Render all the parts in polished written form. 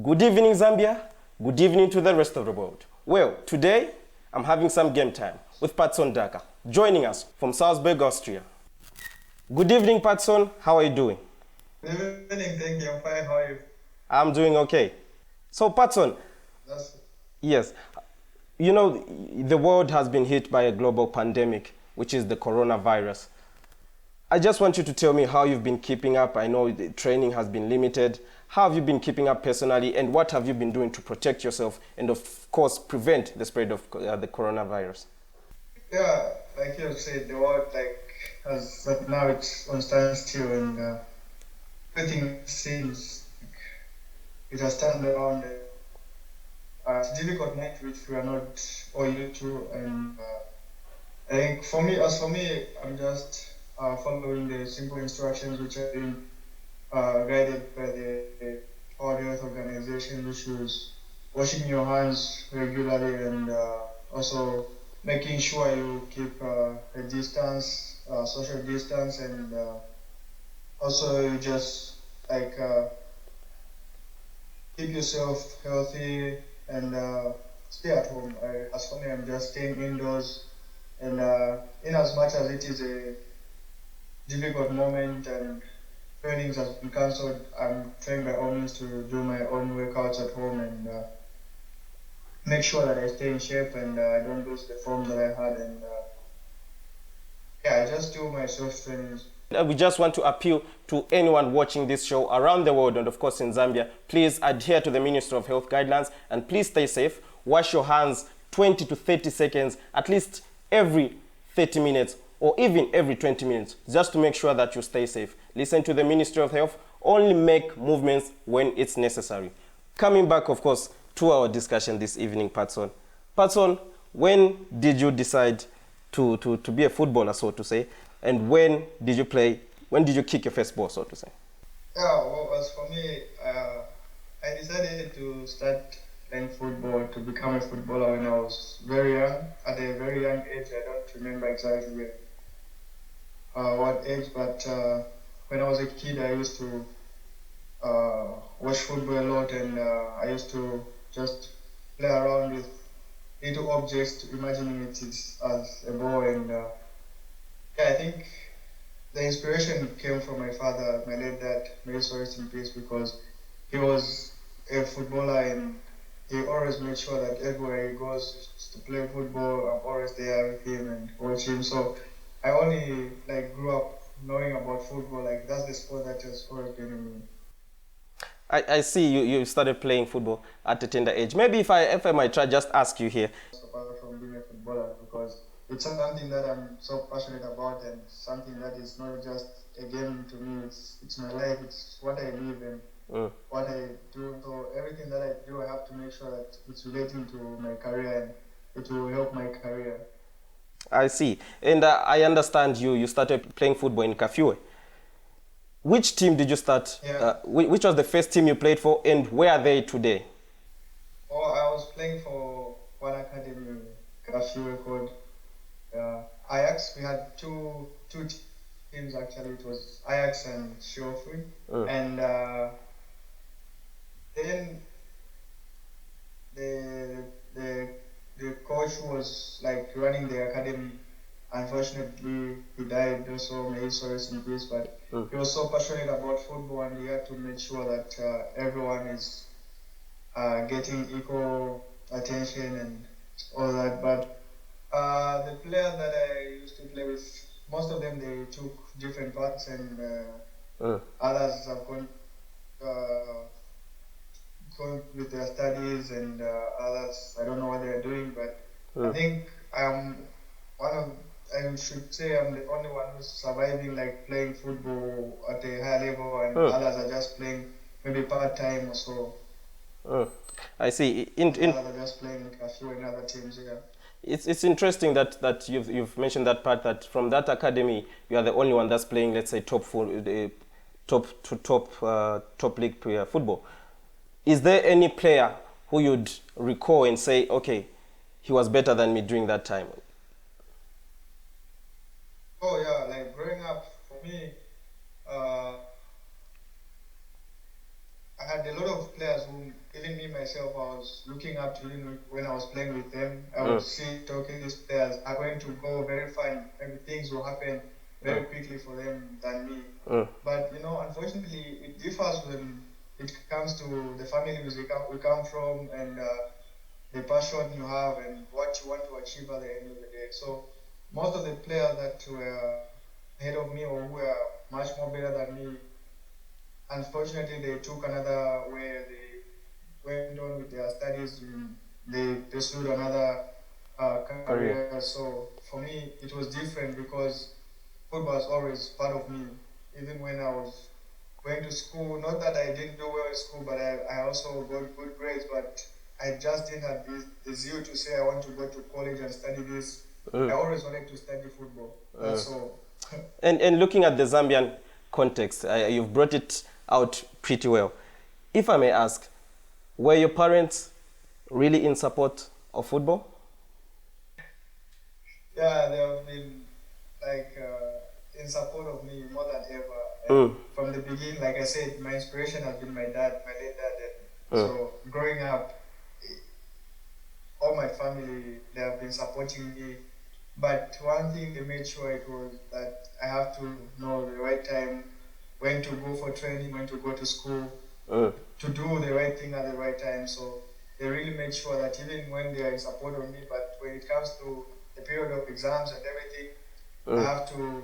Good evening, Zambia. Good evening to the rest of the world. Well, today I'm having some game time with Patson Daka, joining us from Salzburg, Austria. Good evening, Patson. How are you doing? Good evening, thank you. I'm fine. How are you? I'm doing okay. So, Patson, That's yes, you know, the world has been hit by a global pandemic, which is the coronavirus. I just want you to tell me how you've been keeping up. I know the training has been limited. How have you been keeping up personally, and what have you been doing to protect yourself and, of course, prevent the spread of the coronavirus? yeah, like you said, the world has right now it's on standstill and everything seems like it has turned around. It's difficult night which we are not all used to, and I think for me, I'm just following the simple instructions which have been guided by the World Health Organization, which is washing your hands regularly and also making sure you keep a distance, social distance, and also you just like keep yourself healthy and stay at home. As for me, I'm just staying indoors, and in as much as it is a difficult moment and trainings has been cancelled, I'm trying by all means to do my own workouts at home and make sure that I stay in shape and I don't lose the form that I had. And yeah, I just do my self trainings. We just want to appeal to anyone watching this show around the world and, of course, in Zambia. Please adhere to the Ministry of Health guidelines and please stay safe. Wash your hands 20 to 30 seconds, at least every 30 minutes or even every 20 minutes, just to make sure that you stay safe. Listen to the Ministry of Health. Only make movements when it's necessary. Coming back, of course, to our discussion this evening, Patson. Patson, when did you decide to be a footballer, so to say? And when did you kick your first ball, so to say? Yeah, well, as for me, I decided to start playing football, to become a footballer when I was very young. At a very young age, I don't remember exactly what age, but when I was a kid, I used to watch football a lot, and I used to just play around with little objects, imagining it is as a ball. And yeah, I think the inspiration came from my father, my late dad, may he so rest in peace, because he was a footballer and he always made sure that everywhere he goes to play football, I'm always there with him and watch him. So I only grew up knowing about football. Like that's the sport that has always been in me. I see you started playing football at a tender age. Maybe if I might try just ask you here. Apart from being a footballer, because it's something that I'm so passionate about and something that is not just a game to me. It's my life. It's what I live and what I do. So everything that I do, I have to make sure that it's relating to my career and it will help my career. I see. And I understand you started playing football in Kafue. Which team did you start? Yeah. Which was the first team you played for, and where are they today? Oh, I was playing for one academy in Kafue called Ajax. We had two teams actually. It was Ajax and Shofri. And then the the the coach who was like running the academy. Unfortunately, he died. Also, may he so rest in peace. But he was so passionate about football, and he had to make sure that everyone is getting equal attention and all that. But the players that I used to play with, most of them they took different paths, and others have gone with their studies, and others I don't know what they are doing. But I think I'm one of I should say I'm the only one who's surviving, like playing football at a high level, and others are just playing maybe part time or so. I see. Others are just playing a few in other teams. Yeah. It's interesting that you've mentioned that part, that from that academy you are the only one that's playing, let's say, top league player football. Is there any player who you'd recall and say, okay, he was better than me during that time? Oh yeah, like growing up for me, I had a lot of players who, even me myself, I was looking up to. When I was playing with them, I would see, okay, these players are going to go very fine. Maybe things will happen very quickly for them than me. But unfortunately, it differs when it comes to the families we come from, and the passion you have and what you want to achieve at the end of the day. So most of the players that were ahead of me or who were much more better than me, unfortunately, they took another way. They went on with their studies. They pursued another career. So for me, it was different because football was always part of me. Even when I was going to school, not that I didn't do well in school, but I also got good grades. But I just didn't have the zeal to say I want to go to college and study this. I always wanted to study football. That's all. And looking at the Zambian context, you've brought it out pretty well. If I may ask, were your parents really in support of football? Yeah, they have been like in support of me more than ever. From the beginning, like I said, my inspiration has been my late dad. So growing up, all my family, they have been supporting me. But one thing they made sure it was that I have to know the right time, when to go for training, when to go to school, to do the right thing at the right time. So they really made sure that even when they are in support of me, but when it comes to the period of exams and everything, I have to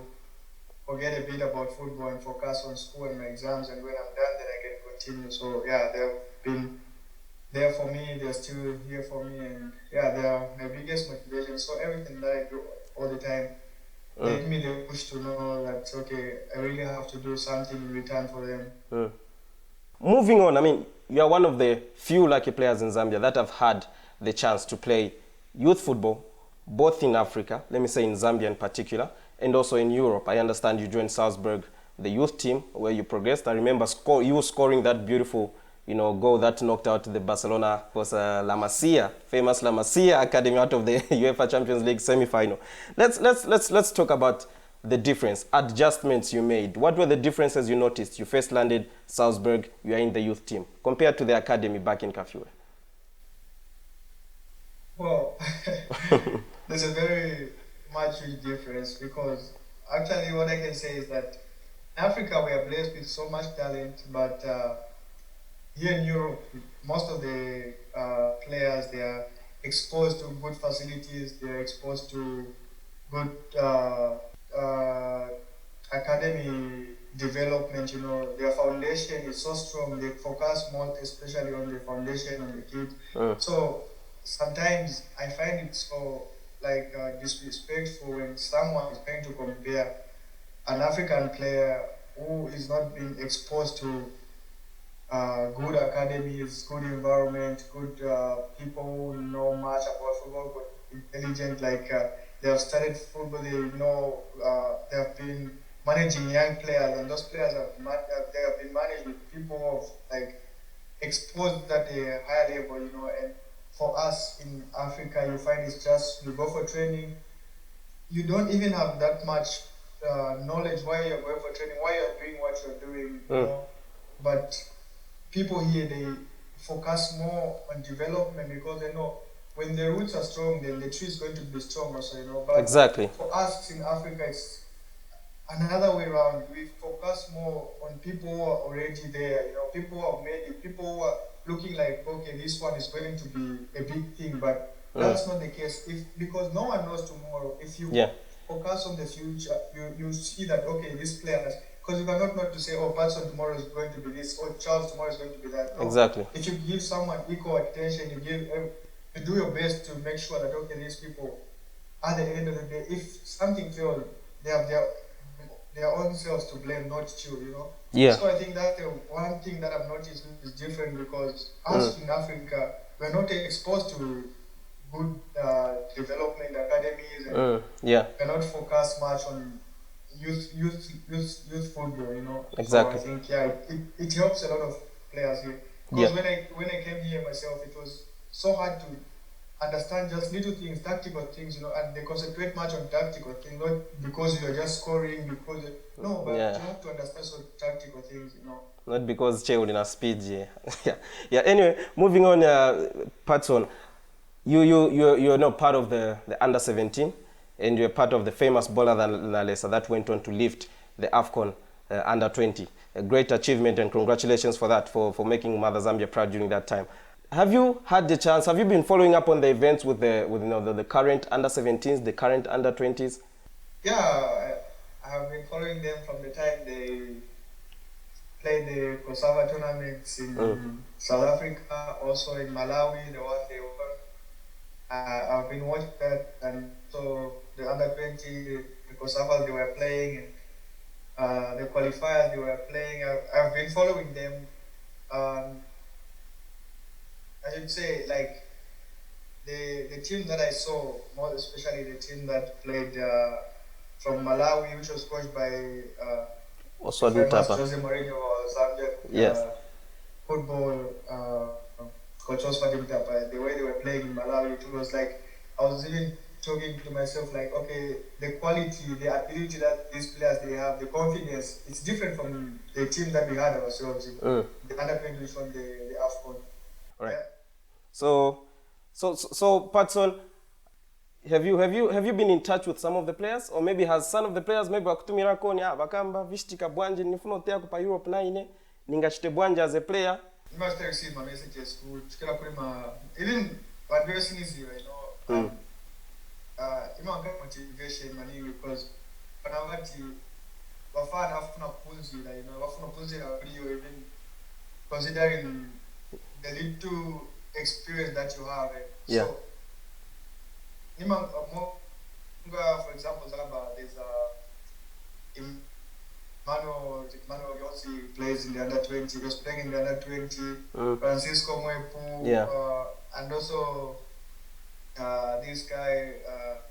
forget a bit about football and focus on school and my exams. And when I'm done, then I can continue. So yeah, they've been there for me. They're still here for me, and yeah, they are my biggest motivation. So everything that I do all the time, they give me the push to know that okay, I really have to do something in return for them. Moving on, I mean, you are one of the few lucky players in Zambia that have had the chance to play youth football, both in Africa, let me say in Zambia in particular, and also in Europe. I understand you joined Salzburg, the youth team, where you progressed. I remember you scoring that beautiful goal that knocked out the Barcelona, was La Masia, famous La Masia Academy out of the UEFA Champions League semi-final. Let's talk about the difference, adjustments you made. What were the differences you noticed? You first landed Salzburg, you are in the youth team, compared to the academy back in Kafue. Well, there's a very much huge difference because actually what I can say is that in Africa we are blessed with so much talent, but here in Europe, most of the players, they are exposed to good facilities, they are exposed to good academy development. Their foundation is so strong. They focus more especially on the foundation on the kid. So sometimes I find it so disrespectful when someone is trying to compare an African player who is not being exposed to good academies, good environment, good people who know much about football, but intelligent, they have studied football, they know, they have been managing young players, and those players they have been managed with people of exposed at a higher level, and for us in Africa, you find it's just, you go for training, you don't even have that much knowledge why you're going for training, why you're doing what you're doing, but people here, they focus more on development because they know when the roots are strong, then the tree is going to be strong also, But exactly. For us in Africa, it's another way around. We focus more on people who are already there, people who have made it, people who are looking like, okay, this one is going to be a big thing, but that's not the case. Because no one knows tomorrow. If you focus on the future, you see that, okay, this player, because you cannot not to say, oh, Patson tomorrow is going to be this, or Charles tomorrow is going to be that. No. Exactly. If you give someone equal attention, you do your best to make sure that, okay, these people, at the end of the day, if something fails, they have their own selves to blame, not you, Yeah. So I think that the one thing that I've noticed is different because us in Africa, we're not exposed to good development academies, and we're not focused much on youth football, Exactly. So I think it helps a lot of players here. Because when I came here myself, it was so hard to understand just little things, tactical things, and they concentrate much on tactical things, not because you're just scoring, no, but Yeah. you have to understand some tactical things. Not because Che in a speed, yeah. Yeah. Yeah. Anyway, moving on, Patson, you're not part of the under 17, and you're part of the famous bowler Nalesa that went on to lift the AFCON under 20. A great achievement, and congratulations for that, for making Mother Zambia proud during that time. Have you had the chance? Have you been following up on the events with the current under 17s, the current under 20s? Yeah, I have been following them from the time they played the COSAVA tournaments in South Africa, also in Malawi, the one they won. I've been watching that, and so the under 20, the COSAVAs they were playing, and the qualifiers they were playing. I've been following them. I should say, like, the team that I saw, more especially the team that played from Malawi, which was coached by Also, the famous Tapa. Jose Mourinho, Zambian Yes. football coach Oswald Tapa. The way they were playing in Malawi, it was like I was even talking to myself, like, okay, the quality, the ability that these players they have, the confidence, it's different from the team that we had ourselves in the under 20 from the AFCON. Right. Yeah. So, Patson, have you been in touch with some of the players, or maybe has some of the players maybe wakutumira koni bakamba vishtika bwanje nifuna otea kupa Europe 9 ningachite bwanje as a player? You must have received my messages even what very easy, even motivation money, because when I went to wafana wafuna kunzira, wafuna kunzira even considering the little experience that you have. Yeah. So, for example, there's Emmanuel Yossi plays in the under 20. He was playing in the under 20. Francisco Mwepu, Yeah. and also this guy,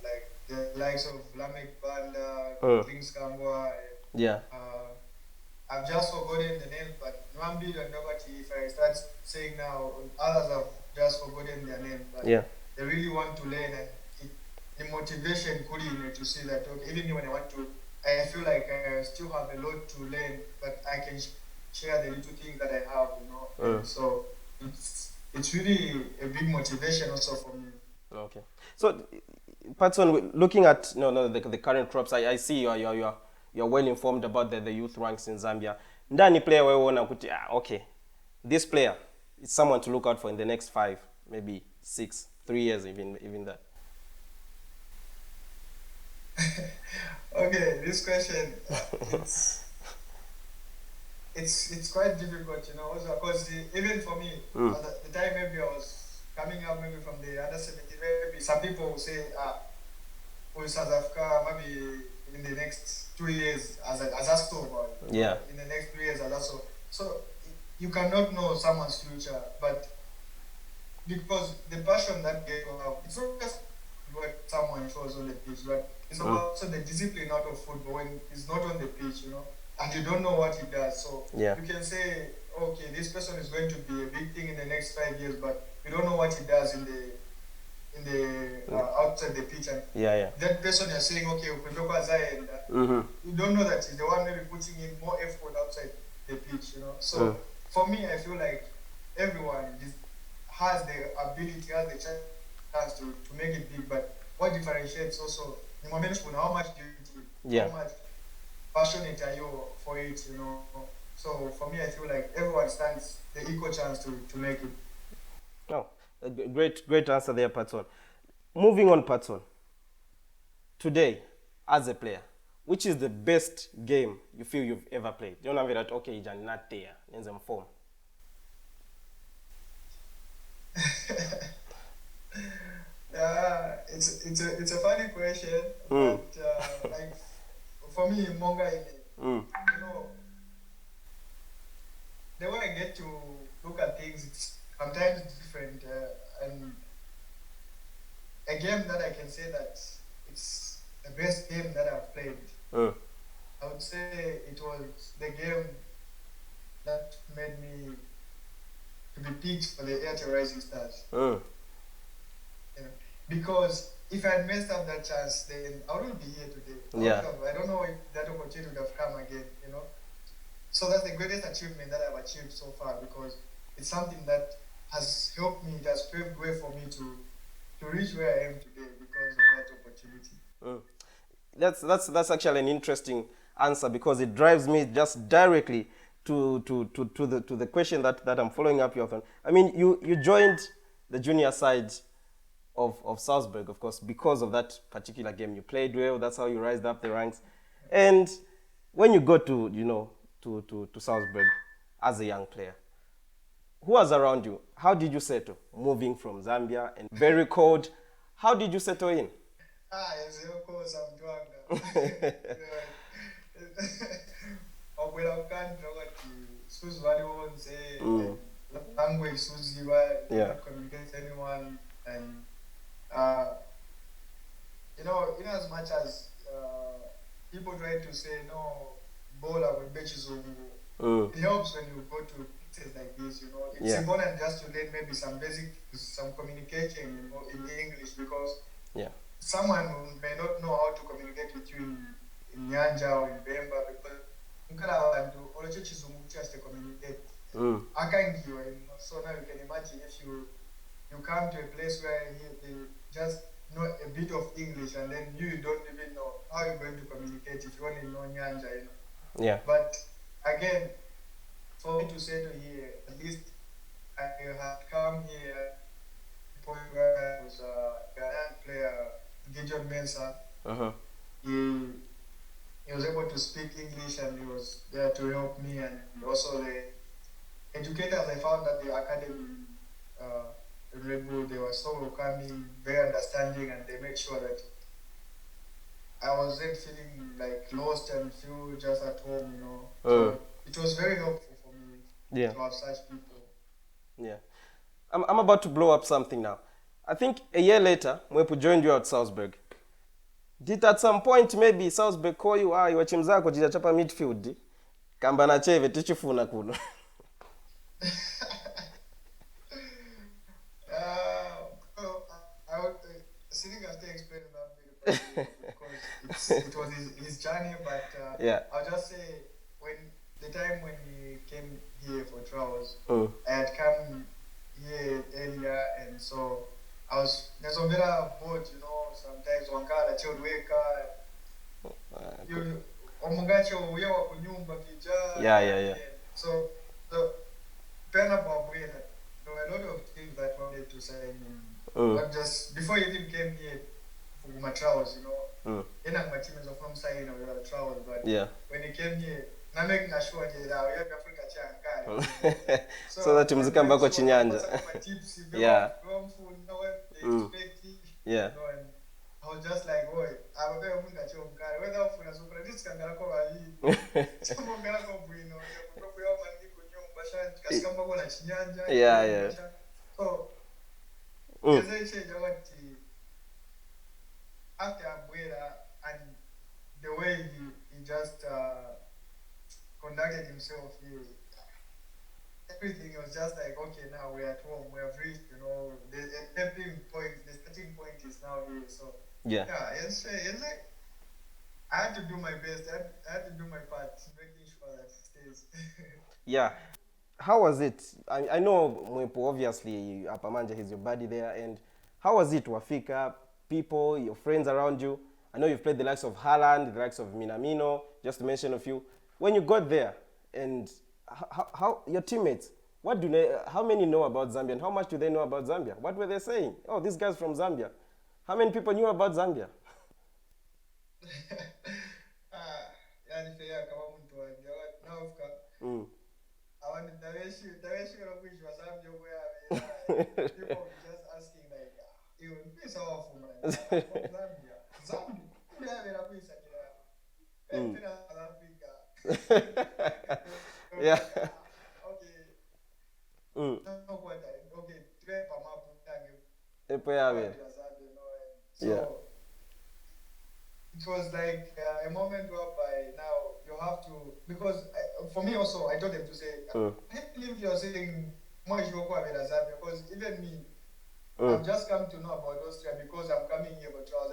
like the likes of Lamek Banda, Kings Kambwa. Yeah. I've just forgotten the name, but Nwambi and Nobati, if I start saying now, others have just forgotten their name. But Yeah. they really want to learn, and the motivation could to see that, okay, even when I want to, I feel like I still have a lot to learn, but I can share the little things that I have, So it's really a big motivation also for me. Okay. So, Patson, looking at the current crops, I see you're well informed about the youth ranks in Zambia. Ndani player wewe unaona kuti okay, this player is someone to look out for in the next 5, maybe 6, 3 years, even that. Okay, this question, it's quite difficult, also because even for me, at the time maybe I was coming up maybe from the under 17, maybe some people will say, for South Africa, maybe in the next 2 years, as I spoke about, Yeah. in the next 3 years, so you cannot know someone's future, but because the passion that they have, it's not just what someone shows on the pitch, but it's also the discipline out of football when it's not on the pitch, and you don't know what he does. So Yeah. you can say, okay, this person is going to be a big thing in the next 5 years, but you don't know what he does in the outside the pitch, and Yeah. that person you're saying, okay, you don't know that he's the one maybe putting in more effort outside the pitch, So for me, I feel like everyone has the ability, has the chance to make it big, but what differentiates also, how much do you do, Yeah. how much passionate are you for it, So for me, I feel like everyone stands the equal chance to make it. Oh, a great answer there, Patson. Moving on, Patson. Today, as a player, which is the best game you feel you've ever played? You know that, okay, you're not there in some form. It's a funny question, but like for me, Monga, the way I get to look at things, it's sometimes different, and a game that I can say that it's the best game that I've played. I would say it was the game that made me to be picked for the Airtel Rising Stars. because if I had messed up that chance, then I wouldn't be here today. Yeah. I don't know if that opportunity would have come again, you know. So that's the greatest achievement that I've achieved so far because it's something that has helped me, it has paved way for me to reach where I am today because of that opportunity. Mm. That's actually an interesting answer because it drives me just directly to the question that I'm following up on. I mean, you joined the junior side of Salzburg, of course, because of that particular game. You played well. That's how you rised up the ranks. And when you go to to Salzburg as a young player, who was around you? How did you settle? Moving from Zambia and very cold. How did you settle in? Ezeko samtwanga. Wakwela kukandira kuti suzu valionse Mm. language suziva, Yeah. not communicate to anyone, and uh, in as much as people try to say no, bola with bechizungu, Mm. it helps when you go to places like this. It's Yeah. important just to learn maybe some communication, in English because Yeah. someone who may not know how to communicate with you in Nyanja or in Bemba because mukala vantu olocho chizungu just to communicate. Mm. Akangiwa, so now you can imagine if you come to a place where they just know a bit of English and then you don't even know how you're going to communicate if you only know Nyanja. Yeah. But again, for me to settle here, at least I had come here at the point where I was a Ghanaian player, Gideon Mensah. Uh-huh. He was able to speak English and he was there to help me, and also the educators I found at the academy in Red Bull, they were so welcoming, very understanding, and they made sure that I wasn't feeling like lost and feel just at home, So it was very helpful for me to have such people. Yeah. I'm about to blow up something now. I think a year later, Mwepu joined you at Salzburg. Did at some point maybe Salzburg call you, iwe timu zako chapa midfield? Kamba na cheve tichifuna kuno. I would sitting after explaining that because it was his journey, but Yeah. I'll just say when he came here for trials, Mm. I had come here earlier, and so I was there's a better boat, sometimes wankala chodweka you omungacho uya wa kunyumba kija. Yeah. So Pena Babuela, there were a lot of teams that wanted to sign him. But just before he even came here for my trials, my team is from signing our trials, but Yeah. when he came here, na making sure that we have Africa changari. So that teams come back chinyanja. Yeah. Yeah. And I was just like, boy, I'm a very good changari. Whether for super this kangara ko bali. Changara ko buino, ko yo mandiko nyumba sha kasikamba ko na chinyanja. Yeah. So as I said, after Abuela and the way he just conducted himself, everything was just like, okay, now we're at home, we have reached, the starting point is now here. So Yeah. It's like I had to do my best. I had to do my part, making sure that it stays. Yeah. How was it? I know Mwepo, obviously, Apamanja is your buddy there. And how was it, Wafika, people, your friends around you? I know you've played the likes of Haaland, the likes of Minamino, just to mention a few. When you got there, and how your teammates, how many know about Zambia and how much do they know about Zambia? What were they saying? Oh, this guy's from Zambia. How many people knew about Zambia? People were just asking like, it's our from Zambia. Zambia. Yeah. Okay. So it was like a moment whereby now you have to, because for me also, I told them to say, I believe you're saying more because even me, I've just come to know about Austria because I'm coming here for trials.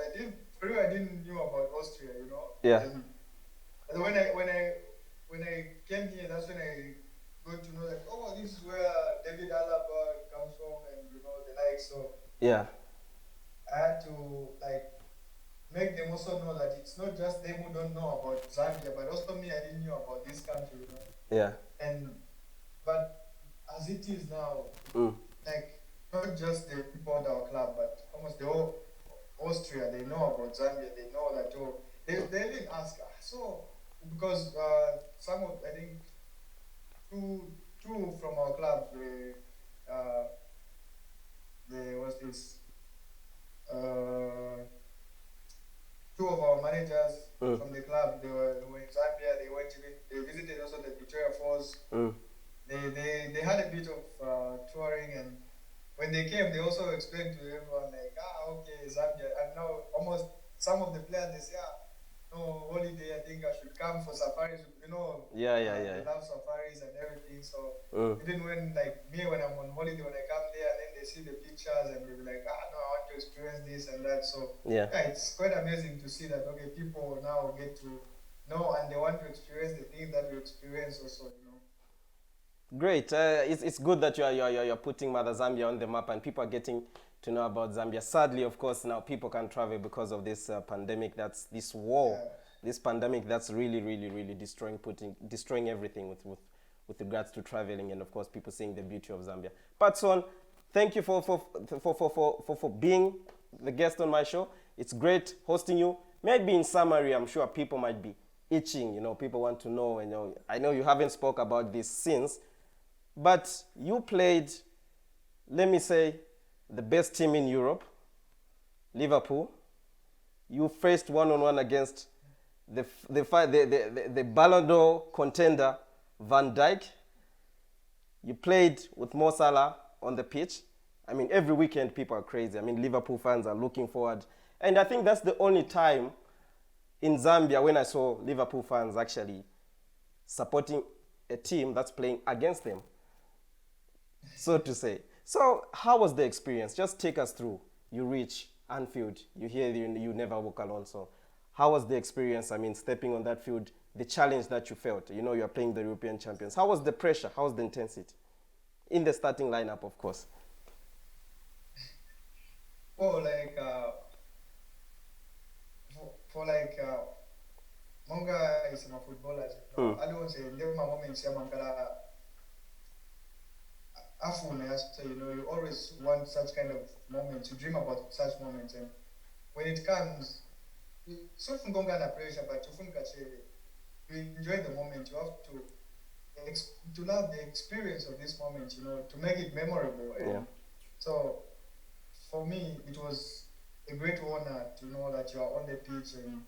For real, I didn't know about Austria, you know. Yeah. And when I came here, that's when I got to know that this is where David Alaba comes from, and you know the like. So Yeah. I had to like make them also know that it's not just them who don't know about Zambia, but also me. I didn't know about this country, you know. Yeah. But as it is now, like not just the people at our club, but almost the whole Austria, they know about Zambia. They know that they even ask so because some of I think two from our clubs they was this two of our managers from the club. They were in Zambia. They visited also the Victoria Falls. They had a bit of touring, and when they came, they also explained to everyone like, okay, Zambia. And now almost some of the players they say, no holiday. I think I should come for safaris. You know, they love safaris and everything. So even when like me, when I'm on holiday, when I come there, and then they see the pictures and they be like, no, I want to experience this and that. So it's quite amazing to see that people now get to know and they want to experience the things that we experience also. You know. Great. It's good that you're putting Mother Zambia on the map and people are getting to know about Zambia. Sadly, of course, now people can't travel because of this pandemic. That's this war, this pandemic that's really destroying everything with regards to traveling and of course people seeing the beauty of Zambia. Patson, thank you for being the guest on my show. It's great hosting you. Maybe in summary, I'm sure people might be itching. You know, people want to know. You know, I know you haven't spoke about this since. But you played, let me say, the best team in Europe, Liverpool. You faced one-on-one against the Ballon d'Or contender, Van Dijk. You played with Mo Salah on the pitch. I mean, every weekend people are crazy. I mean, Liverpool fans are looking forward. And I think that's the only time in Zambia when I saw Liverpool fans actually supporting a team that's playing against them, so to say. So how was the experience? Just take us through. You reach Anfield, you hear you never walk alone. So how was the experience? I mean, stepping on that field, the challenge that you felt. You know, you're playing the European champions. How was the pressure? How was the intensity? In the starting lineup, of course. Oh, like, for like, Monga is my footballers. I don't say, live my moments, so you always want such kind of moments. You dream about such moments, and when it comes, so from under pressure, but you enjoy the moment. You have to love the experience of this moment, you know, to make it memorable. And so, for me, it was a great honor to know that you are on the pitch and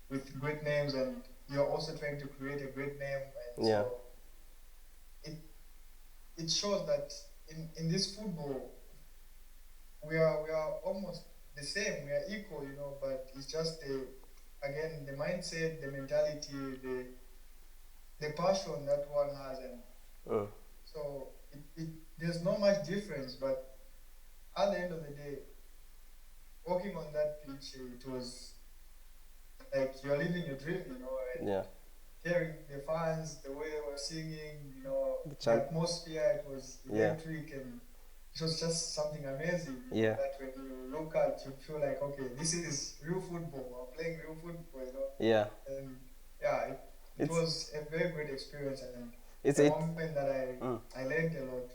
with great names, and you're also trying to create a great name. And so it shows that in this football we are almost the same, we are equal, you know, but it's just the mindset, the mentality, the passion that one has, and so there's not much difference. But at the end of the day, walking on that pitch, it was like you're living your dream, you know, and hearing the fans, the way they were singing, you know, the atmosphere, it was electric, and it was just something amazing. That when you look at, you feel like, okay, this is real football. I'm playing real football, you know. And it was a very great experience, and it's a moment that I learned a lot.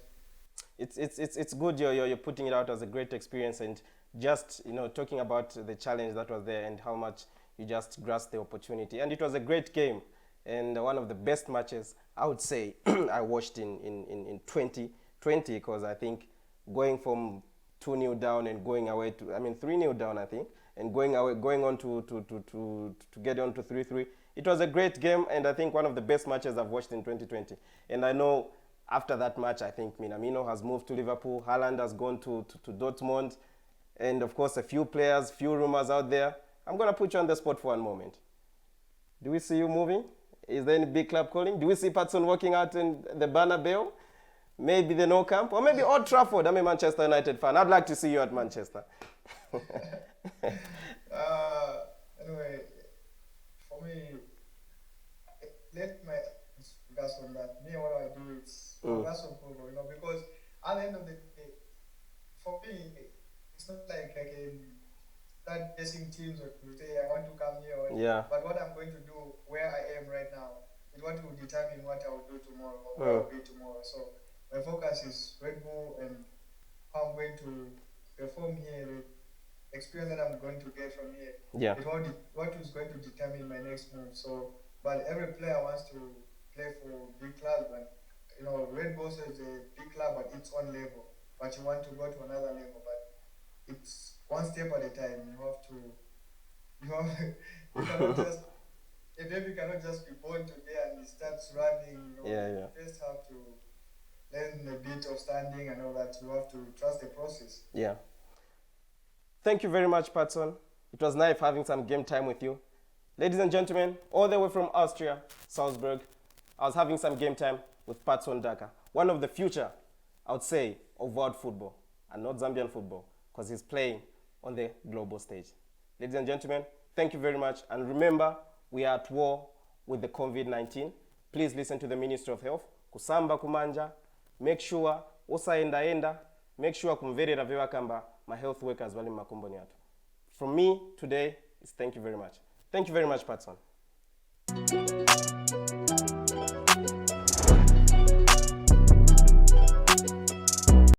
It's good you're putting it out as a great experience, and just, you know, talking about the challenge that was there and how much you just grasped the opportunity. And it was a great game and one of the best matches, I would say, I watched in 2020, because I think going from 2-0 down and going away to, 3-0 down, I think, and going on to get on to 3-3. It was a great game, and I think one of the best matches I've watched in 2020. And I know after that match, I think Minamino has moved to Liverpool, Haaland has gone to Dortmund, and of course a few players, few rumors out there. I'm going to put you on the spot for one moment. Do we see you moving? Is there any big club calling? Do we see Patson walking out in the Bernabeu? Maybe the No Camp, or maybe Old Trafford. I'm a Manchester United fan. I'd like to see you at Manchester. Anyway, for me, let my focus on that. Me, what I do is focus on football, because at the end of the day, for me, it's not like I can start chasing teams or to say I want to come here. Yeah. But what I'm going to do where I am right now is what will determine what I will do tomorrow or where I'll be tomorrow. So my focus is Red Bull and how I'm going to perform here, the experience that I'm going to get from here. Yeah. Is what is going to determine my next move. So, but every player wants to play for big clubs, and Red Bull is a big club at its own level, but you want to go to another level. But it's one step at a time. You cannot just, a baby cannot just be born today and he starts running. You first have to learn a bit of standing and all that. You have to trust the process. Yeah. Thank you very much, Patson. It was nice having some game time with you. Ladies and gentlemen, all the way from Austria, Salzburg, I was having some game time with Patson Daka, one of the future, I would say, of world football, and not Zambian football, because he's playing on the global stage. Ladies and gentlemen, thank you very much. And remember, we are at war with the COVID-19. Please listen to the Ministry of Health. Kusamba kumanja. Make sure, osaenda, make sure kumverera vewa kamba, my health workers wali makumboni atu. From me today is thank you very much. Thank you very much, Patson.